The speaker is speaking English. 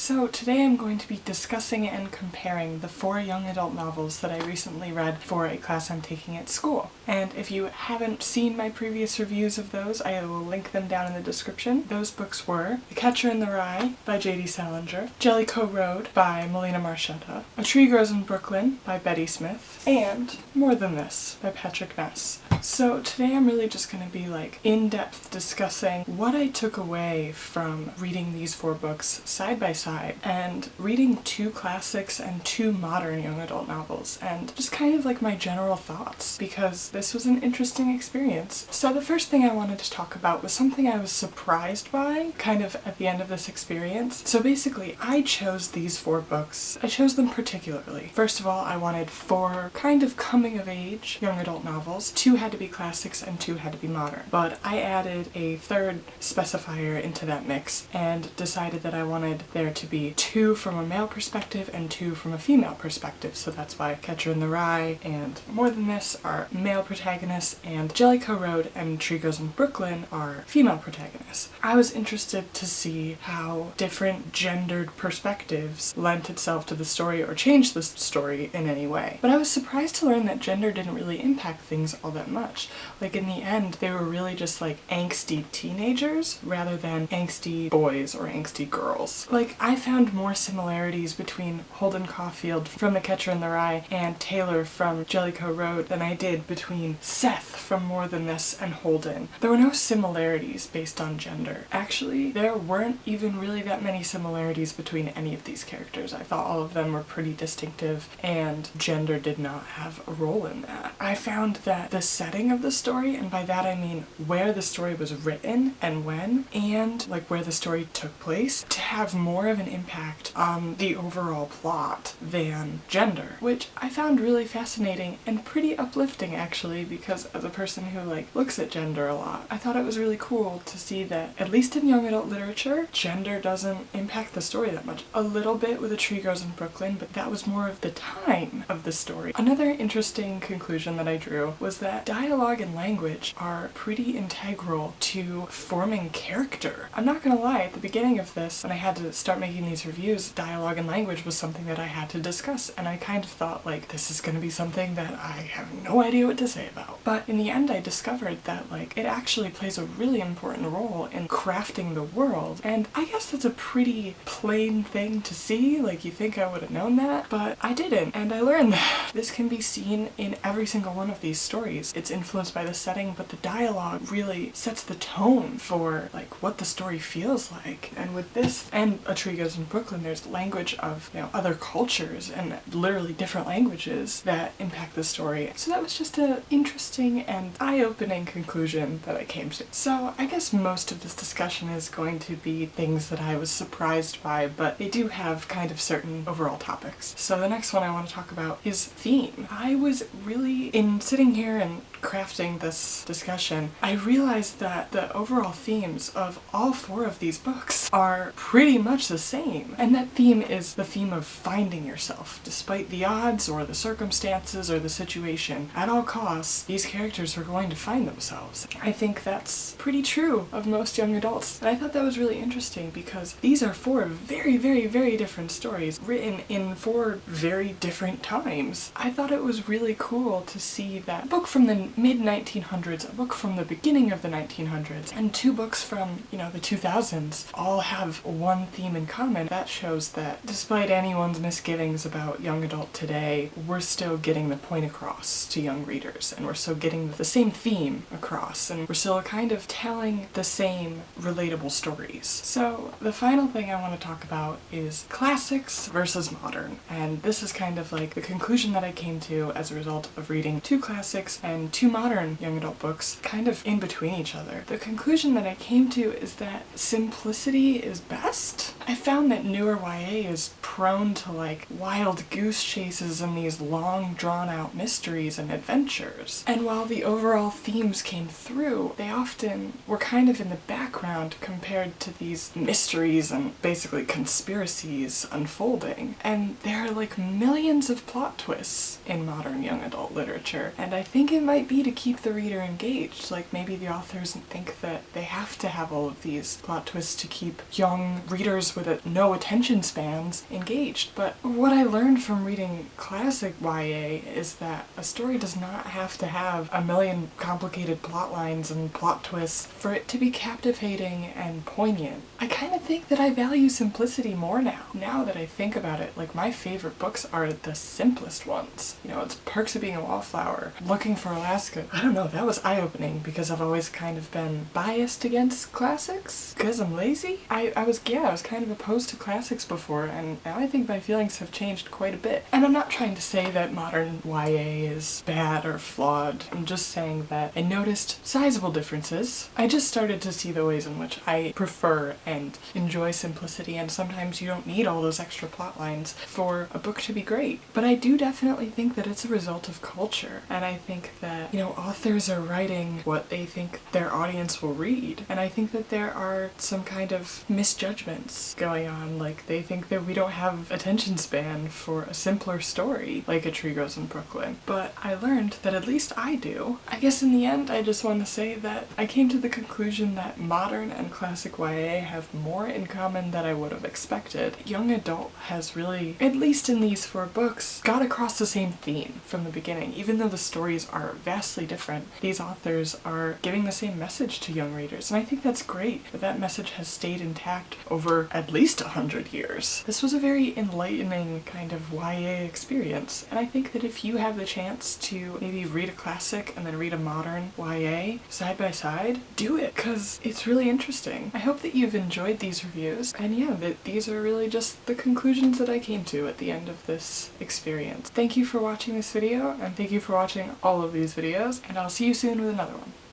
So today I'm going to be discussing and comparing the 4 young adult novels that I recently read for a class I'm taking at school. And if you haven't seen my previous reviews of those, I will link them down in the description. Those books were The Catcher in the Rye by J.D. Salinger, Jellicoe Road by Melina Marchetta, A Tree Grows in Brooklyn by Betty Smith, and More Than This by Patrick Ness. So today I'm really just going to be in-depth discussing what I took away from reading these 4 books side by side and reading 2 classics and 2 modern young adult novels, and just kind of my general thoughts, because this was an interesting experience. So the first thing I wanted to talk about was something I was surprised by kind of at the end of this experience. So basically I chose these 4 books. I chose them particularly. First of all, I wanted 4 kind of coming of age young adult novels. 2 had to be classics and 2 had to be modern. But I added a third specifier into that mix and decided that I wanted there to be 2 from a male perspective and 2 from a female perspective. So that's why Catcher in the Rye and More Than This are male protagonists, and Jellicoe Road and Tree Grows in Brooklyn are female protagonists. I was interested to see how different gendered perspectives lent itself to the story or changed the story in any way. But I was surprised to learn that gender didn't really impact things all that much. In the end, they were really just angsty teenagers rather than angsty boys or angsty girls. I found more similarities between Holden Caulfield from The Catcher in the Rye and Taylor from Jellicoe Road than I did between Seth from More Than This and Holden. There were no similarities based on gender. Actually, there weren't even really that many similarities between any of these characters. I thought all of them were pretty distinctive, and gender did not have a role in that. I found that the setting of the story, and by that I mean where the story was written and when, and where the story took place, to have more of an impact on the overall plot than gender, which I found really fascinating and pretty uplifting actually, because as a person who looks at gender a lot, I thought it was really cool to see that, at least in young adult literature, gender doesn't impact the story that much. A little bit with A Tree Grows in Brooklyn, but that was more of the time of the story. Another interesting conclusion that I drew was that dialogue and language are pretty integral to forming character. I'm not gonna lie, at the beginning of this, when I had to start making these reviews, dialogue and language was something that I had to discuss, and I kind of thought this is gonna be something that I have no idea what to say about. But in the end I discovered that it actually plays a really important role in crafting the world, and I guess that's a pretty plain thing to see. You think I would have known that, but I didn't, and I learned that. This can be seen in every single one of these stories. It's influenced by the setting, but the dialogue really sets the tone for what the story feels like. And with this and A Tree Grows in Brooklyn, there's language of other cultures and literally different languages that impact the story. So that was just an interesting and eye-opening conclusion that I came to. So I guess most of this discussion is going to be things that I was surprised by, but they do have kind of certain overall topics. So the next one I want to talk about is theme. I was really, in sitting here and crafting this discussion, I realized that the overall themes of all 4 of these books are pretty much the same. And that theme is the theme of finding yourself. Despite the odds or the circumstances or the situation, at all costs, these characters are going to find themselves. I think that's pretty true of most young adults. And I thought that was really interesting because these are 4 very, very, very different stories written in 4 very different times. I thought it was really cool to see that a book from the mid-1900s, a book from the beginning of the 1900s, and 2 books from, the 2000s all have one theme in common. That shows that despite anyone's misgivings about young adult today, we're still getting the point across to young readers, and we're still getting the same theme across, and we're still kind of telling the same relatable stories. So the final thing I want to talk about is classics versus modern, and this is kind of the conclusion that I came to as a result of reading 2 classics and 2 modern young adult books kind of in between each other. The conclusion that I came to is that simplicity is best. I found that newer YA is prone to wild goose chases and these long drawn out mysteries and adventures. And while the overall themes came through, they often were kind of in the background compared to these mysteries and basically conspiracies unfolding. And there are millions of plot twists in modern young adult literature, and I think it might be be to keep the reader engaged. Like, maybe the authors think that they have to have all of these plot twists to keep young readers with no attention spans engaged. But what I learned from reading classic YA is that a story does not have to have a million complicated plot lines and plot twists for it to be captivating and poignant. I kind of think that I value simplicity more now that I think about it. Like, my favorite books are the simplest ones. You know, it's Perks of Being a Wallflower, Looking for Alaska. I don't know, that was eye-opening because I've always kind of been biased against classics because I'm lazy. I was kind of opposed to classics before, and now I think my feelings have changed quite a bit. And I'm not trying to say that modern YA is bad or flawed. I'm just saying that I noticed sizable differences. I just started to see the ways in which I prefer and enjoy simplicity, and sometimes you don't need all those extra plot lines for a book to be great. But I do definitely think that it's a result of culture, and I think that, you know, authors are writing what they think their audience will read, and I think that there are some kind of misjudgments going on. Like, they think that we don't have attention span for a simpler story like A Tree Grows in Brooklyn, but I learned that at least I do. I guess in the end I just want to say that I came to the conclusion that modern and classic YA have more in common than I would have expected. Young adult has really, at least in these 4 books, got across the same theme from the beginning. Even though the stories are vastly different, these authors are giving the same message to young readers, and I think that's great that message has stayed intact over at least 100 years. This was a very enlightening kind of YA experience, and I think that if you have the chance to maybe read a classic and then read a modern YA side by side, do it, because it's really interesting. I hope that you've enjoyed these reviews, and yeah, that these are really just the conclusions that I came to at the end of this experience. Thank you for watching this video, and thank you for watching all of these videos, and I'll see you soon with another one.